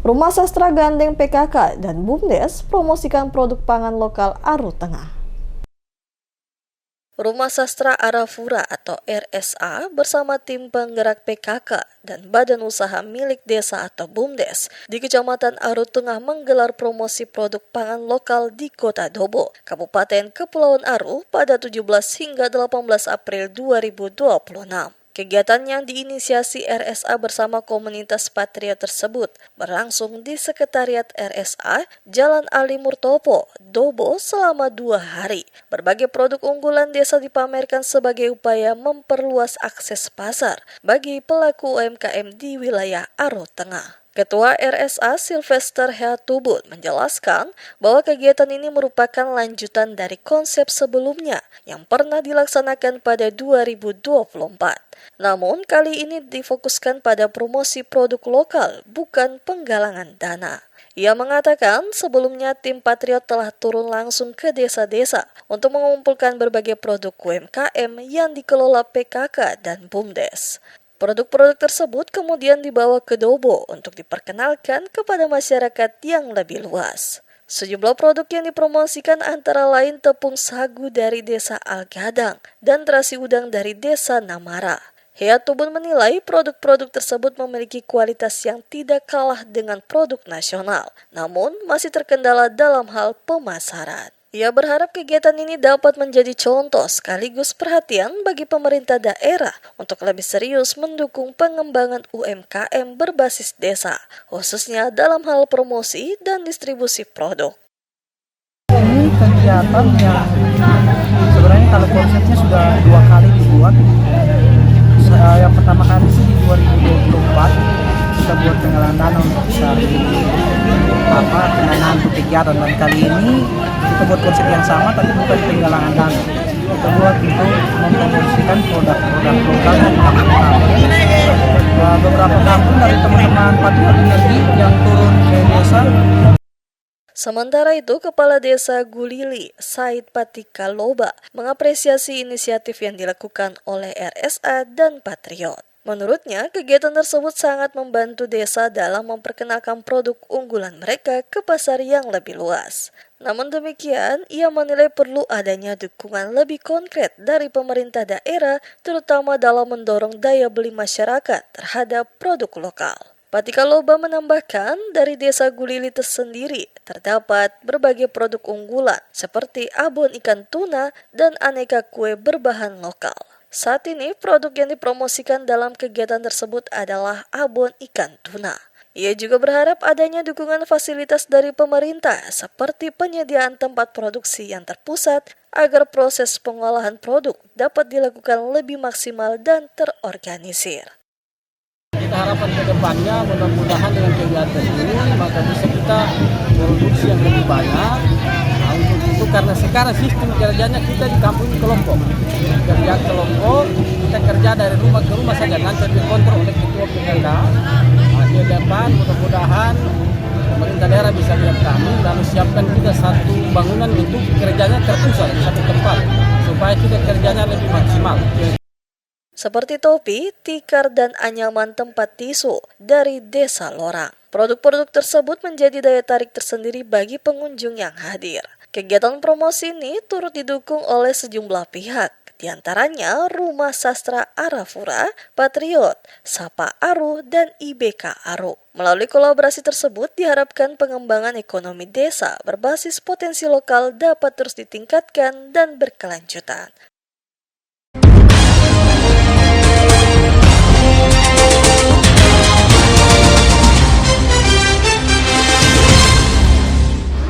Rumah Sastra gandeng PKK dan BUMDes promosikan produk pangan lokal Aru Tengah. Rumah Sastra Arafura atau RSA bersama tim penggerak PKK dan Badan Usaha Milik Desa atau BUMDes di Kecamatan Aru Tengah menggelar promosi produk pangan lokal di Kota Dobo, Kabupaten Kepulauan Aru pada 17 hingga 18 April 2026. Kegiatan yang diinisiasi RSA bersama komunitas Patriot tersebut berlangsung di Sekretariat RSA Jalan Ali Murtopo, Dobo selama 2 hari. Berbagai produk unggulan desa dipamerkan sebagai upaya memperluas akses pasar bagi pelaku UMKM di wilayah Aru Tengah. Ketua RSA Sylvester Heatubun menjelaskan bahwa kegiatan ini merupakan lanjutan dari konsep sebelumnya yang pernah dilaksanakan pada 2024. Namun kali ini difokuskan pada promosi produk lokal, bukan penggalangan dana. Ia mengatakan sebelumnya tim Patriot telah turun langsung ke desa-desa untuk mengumpulkan berbagai produk UMKM yang dikelola PKK dan BUMDes. Produk-produk tersebut kemudian dibawa ke Dobo untuk diperkenalkan kepada masyarakat yang lebih luas. Sejumlah produk yang dipromosikan antara lain tepung sagu dari desa Algadang dan terasi udang dari desa Namara. Heatubun menilai produk-produk tersebut memiliki kualitas yang tidak kalah dengan produk nasional, namun masih terkendala dalam hal pemasaran. Ia berharap kegiatan ini dapat menjadi contoh sekaligus perhatian bagi pemerintah daerah untuk lebih serius mendukung pengembangan UMKM berbasis desa, khususnya dalam hal promosi dan distribusi produk. Ini kegiatan yang sebenarnya kalau konsepnya sudah 2 kali dibuat. Yang pertama kali sih di 2024 kita buat penggalangan dana untuk bisa pendanaan untuk kegiatan, dan kali ini kita buat konsep yang sama tapi bukan penggalangan dana. Kita buat untuk mempromosikan produk-produk lokal yang dilakukan. Beberapa kampung dari teman-teman Patriot Energi yang turun ke desa. Sementara itu, Kepala Desa Gulili, Said Patika Loba, mengapresiasi inisiatif yang dilakukan oleh RSA dan Patriot. Menurutnya, kegiatan tersebut sangat membantu desa dalam memperkenalkan produk unggulan mereka ke pasar yang lebih luas. Namun demikian, ia menilai perlu adanya dukungan lebih konkret dari pemerintah daerah, terutama dalam mendorong daya beli masyarakat terhadap produk lokal. Patika Loba menambahkan, dari desa Gulili tersendiri terdapat berbagai produk unggulan seperti abon ikan tuna dan aneka kue berbahan lokal. Saat ini produk yang dipromosikan dalam kegiatan tersebut adalah abon ikan tuna. Ia juga berharap adanya dukungan fasilitas dari pemerintah seperti penyediaan tempat produksi yang terpusat agar proses pengolahan produk dapat dilakukan lebih maksimal dan terorganisir. Kita harapan ke depannya mudah-mudahan dengan kegiatan ini maka bisa kita produksi yang lebih banyak. Nah, untuk itu karena sekarang sistem kerjanya kita di kampung kelompok. Kerja kelompok, kita kerja dari rumah ke rumah saja, nanti dikontrol oleh ketua PKK. Nah, di depan mudah-mudahan pemerintah daerah bisa lihat kami lalu siapkan kita satu bangunan untuk kerjanya terpusat di satu tempat supaya kita kerjanya lebih maksimal. Seperti topi, tikar, dan anyaman tempat tisu dari Desa Lorang. Produk-produk tersebut menjadi daya tarik tersendiri bagi pengunjung yang hadir. Kegiatan promosi ini turut didukung oleh sejumlah pihak, di antaranya Rumah Sastra Arafura, Patriot, Sapa Aru, dan IBK Aru. Melalui kolaborasi tersebut diharapkan pengembangan ekonomi desa berbasis potensi lokal dapat terus ditingkatkan dan berkelanjutan.